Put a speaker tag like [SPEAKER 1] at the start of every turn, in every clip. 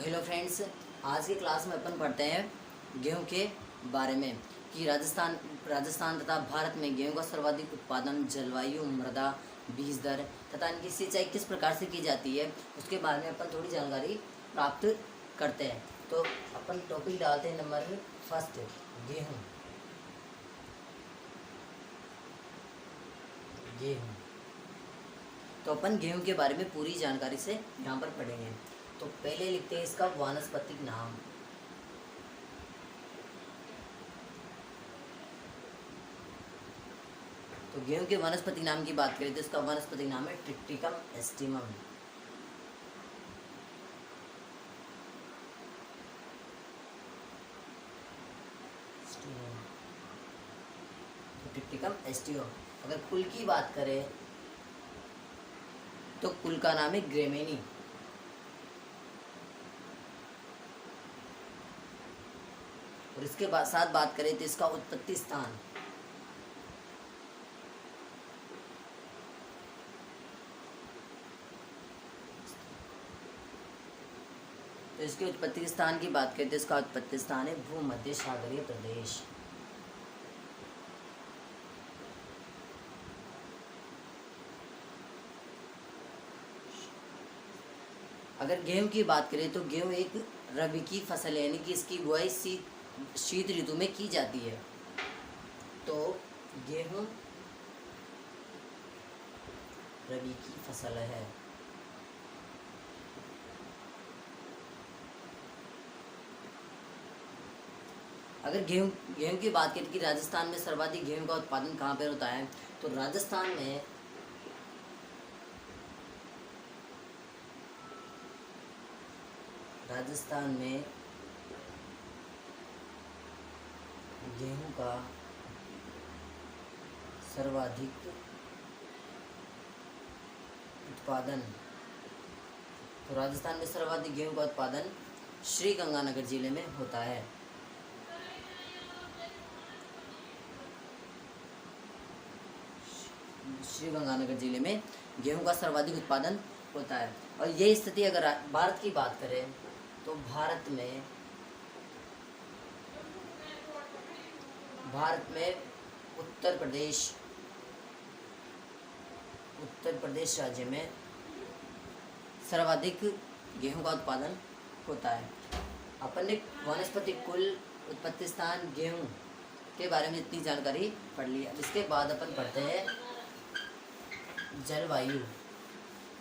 [SPEAKER 1] Hello friends, आज की class में अपन पढ़ते हैं गेहूं के बारे में कि राजस्थान तथा भारत में गेहूं का सर्वाधिक उत्पादन, जलवायु, मृदा, बीज दर तथा इनकी सिंचाई किस प्रकार से की जाती है, उसके बारे में अपन थोड़ी जानकारी प्राप्त करते हैं। तो अपन टॉपिक डालते हैं नंबर फर्स्ट, गेहूँ। तो अपन गेहूं के बारे में पूरी जानकारी से यहाँ पर पढ़ेंगे। तो पहले लिखते हैं इसका वानस्पतिक नाम। तो गेहूं के वानस्पतिक नाम की बात करें तो इसका वानस्पतिक नाम है ट्रिप्टिकम एस्टिमम। ट्रिप्टिकम एस्टिमम। अगर कुल की बात करें तो कुल का नाम है ग्रेमेनी। और इसके साथ बात करें तो इसका उत्पत्ति स्थान तो इसके उत्पत्ति स्थान की बात करें तो इसका उत्पत्ति स्थान है भूमध्य सागरीय प्रदेश। अगर गेहूं की बात करें तो गेहूं एक रबी की फसल है, यानी कि इसकी बुआई शीत ऋतु में की जाती है। तो गेहूं रबी की फसल है। अगर गेहूं की बात करें कि राजस्थान में सर्वाधिक गेहूं का उत्पादन कहाँ पर होता है, तो राजस्थान में गेहूं का सर्वाधिक उत्पादन, तो राजस्थान में सर्वाधिक गेहूं का उत्पादन श्री गंगानगर जिले में होता है। श्री गंगानगर जिले में गेहूं का सर्वाधिक उत्पादन होता है। और ये स्थिति अगर भारत की बात करें तो भारत में उत्तर प्रदेश राज्य में सर्वाधिक गेहूं का उत्पादन होता है। अपन ने वानस्पतिक कुल, उत्पत्ति स्थान, गेहूं के बारे में इतनी जानकारी पढ़ ली। अब इसके बाद अपन पढ़ते हैं जलवायु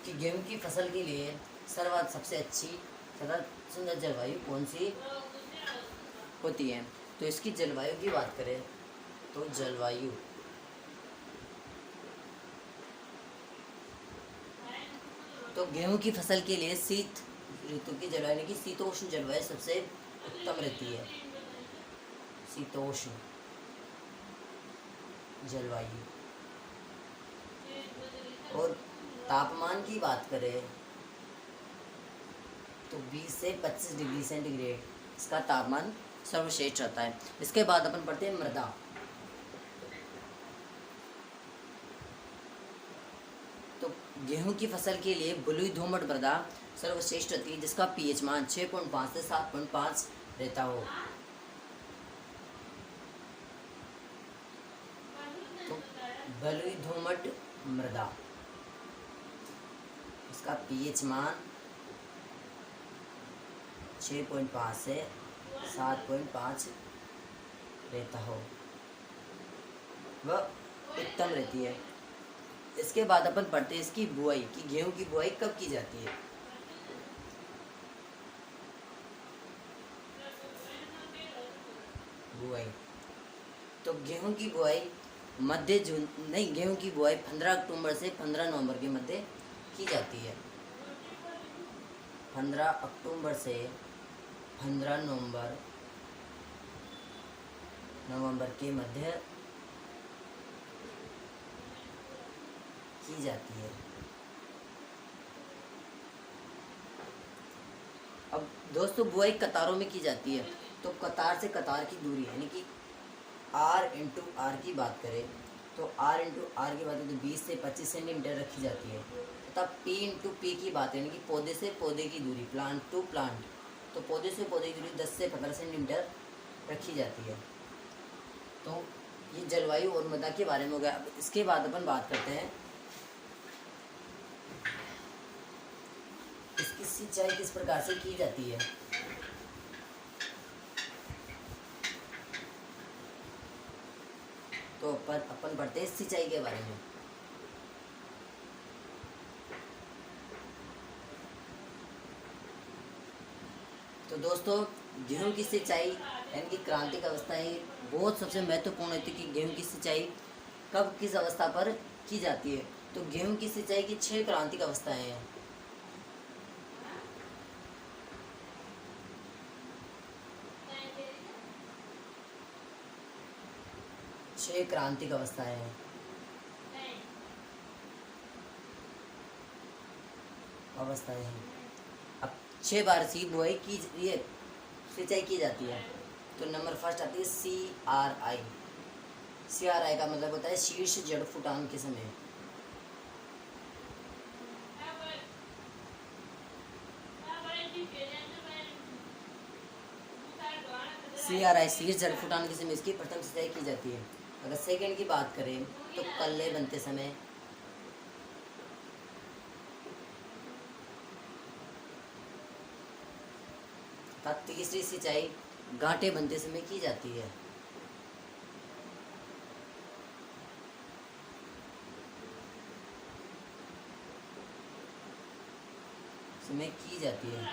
[SPEAKER 1] कि गेहूं की फसल के लिए सबसे अच्छी तथा सुंदर जलवायु कौन सी होती है। तो इसकी जलवायु की बात करें तो गेहूं की फसल के लिए शीत ऋतु की जलवायु, यानी कि शीतोष्ण जलवायु सबसे उत्तम रहती है। शीतोष्ण जलवायु। और तापमान की बात करें तो 20 से 25 डिग्री सेंटीग्रेड इसका तापमान सर्वश्रेष्ठ रहता है। इसके बाद अपन पढ़ते हैं मृदा। तो गेहूं की फसल के लिए बलुई दोमट मृदा सर्वश्रेष्ठ रहती है, जिसका पीएच मान 6.5 से 7.5 रहता हो। तो बलुई दोमट मृदा, इसका पीएच मान 6.5 से 7.5 रहता हो, वह उत्तम रहती है। इसके बाद अपन पढ़ते हैं इसकी बुआई कि गेहूं की बुआई कब की जाती है। तो गेहूं की बुआई गेहूं की बुआई 15 अक्टूबर से 15 नवंबर के मध्य की जाती है। 15 अक्टूबर से 15 नवंबर के मध्य की जाती है। अब दोस्तों बुआई कतारों में की जाती है। तो कतार से कतार की दूरी, यानी कि R/R की बात करें तो R/R की बात करें तो 20 से 25 सेंटीमीटर रखी जाती है। तथा P/P की बात है, यानी कि पौधे से पौधे की दूरी, प्लांट टू प्लांट, तो पौधे से पौधे की दूरी 10 से 15 सेंटीमीटर रखी जाती है। तो ये जलवायु और मृदा के बारे में हो गया। अब इसके बाद अपन बात करते हैं इसकी सिंचाई किस प्रकार से की जाती है। तो अपन पढ़ते हैं सिंचाई के बारे में। तो दोस्तों, गेहूं की सिंचाई यानी कि क्रांतिक अवस्थाएं बहुत सबसे महत्वपूर्ण होती है कि गेहूं की सिंचाई कब किस अवस्था पर की जाती है। तो गेहूं की सिंचाई की 6 क्रांतिक अवस्थाएं हैं। छह क्रांतिक अवस्थाएं हैं। अवस्थाएं हैं। अब 6 बार सी बुआई की ये सिंचाई की जाती है। तो नंबर फर्स्ट आती है CRI। CRI का मतलब होता है शीर्ष जड़ फुटान के समय। CRI शीर्ष जड़ फुटान के समय इसकी प्रथम सिंचाई की जाती है। अगर सेकंड की बात करें तो कल्ले बनते समय। तीसरी सिंचाई गांठे बनते समय की जाती है। समय की जाती है।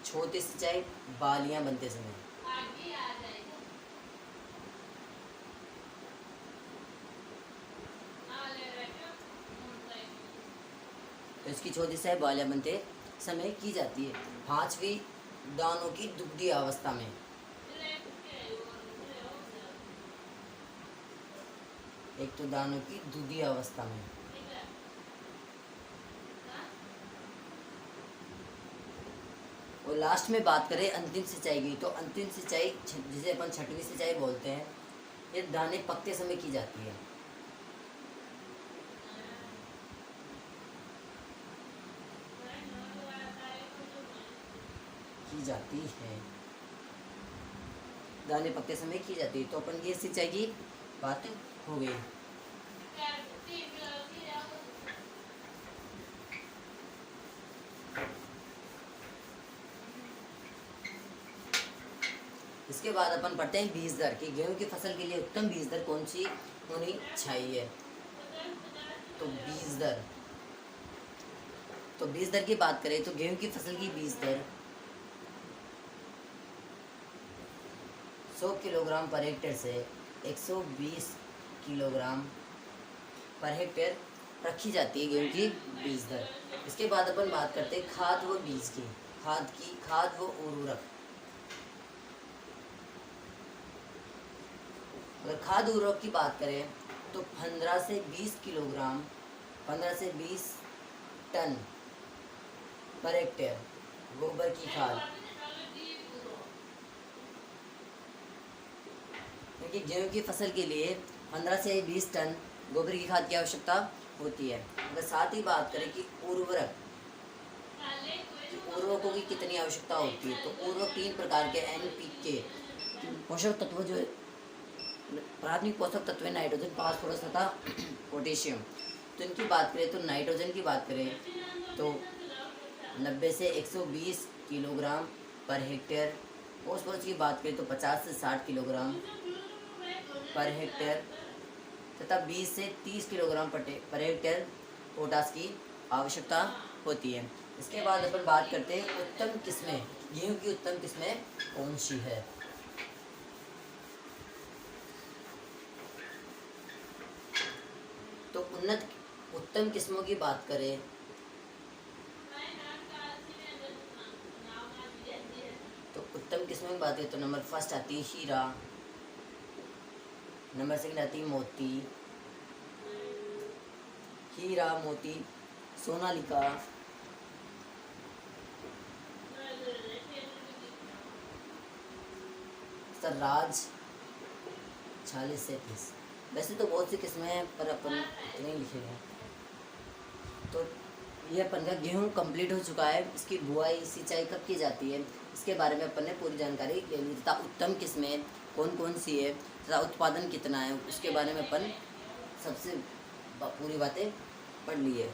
[SPEAKER 1] चौथी सिंचाई बालियां बनते समय। तो इसकी चौथी सिंचाई बालियां बनते समय की जाती है। पांचवी दानों की दुग्धी अवस्था में। एक तो दानों की दुग्धी अवस्था में। और लास्ट में बात करें अंतिम सिंचाई की, तो अंतिम सिंचाई जिसे अपन छठवीं सिंचाई बोलते हैं, ये दाने पकते समय की जाती है। दाने पकते समय की जाती है। तो अपन ये सिंचाई की बात हो गई। इसके बाद अपन पढ़ते हैं बीज दर की। गेहूं की फसल के लिए उत्तम बीज दर कौन सी होनी चाहिए। तो बीज दर की बात करें तो गेहूं की फसल की बीज दर 100 किलोग्राम पर हेक्टेयर से 120 किलोग्राम पर हेक्टेयर रखी जाती है गेहूं की बीज दर। इसके बाद अपन बात करते हैं खाद व बीज की। खाद व उर्वरक। अगर खाद उर्वरक की बात करें तो 15 से 20 किलोग्राम 15 से 20 टन पर हेक्टेयर गोबर की खाद। क्योंकि गेहूं की फसल के लिए 15 से 20 टन गोबर की खाद की आवश्यकता होती है। अगर साथ ही बात करें कि उर्वरकों की कितनी आवश्यकता होती है, तो उर्वरक 3 प्रकार के NPK पोषक तत्व जो प्राथमिक पोषक तत्व नाइट्रोजन, फास्फोरस तथा पोटेशियम। तो इनकी बात करें तो नाइट्रोजन की बात करें तो 90 से 120 किलोग्राम पर हेक्टेयर। फॉस्फोरस की बात करें तो 50 से 60 किलोग्राम पर हेक्टेयर तथा 20 से 30 किलोग्राम पर हेक्टेयर पोटास की आवश्यकता होती है। इसके बाद अपन बात करते हैं उत्तम किस्में। गेहूं की उत्तम किस्में कौन सी है। तो उत्तम किस्मों की बात करें तो उत्तम किस्मों की बात करें तो नंबर फर्स्ट आती है हीरा, नंबर सेकंड आती है मोती, सोनालिका, सरराज 40 से 30। वैसे तो बहुत सी किस्में हैं पर अपन इतने ही लिखे हैं। तो ये अपन का गेहूँ कंप्लीट हो चुका है। इसकी बुआई सिंचाई कब की जाती है, इसके बारे में अपन ने पूरी जानकारी ले ली तथा उत्तम किस्में कौन कौन सी है तथा उत्पादन कितना है उसके बारे में अपन सबसे पूरी बातें पढ़ ली है।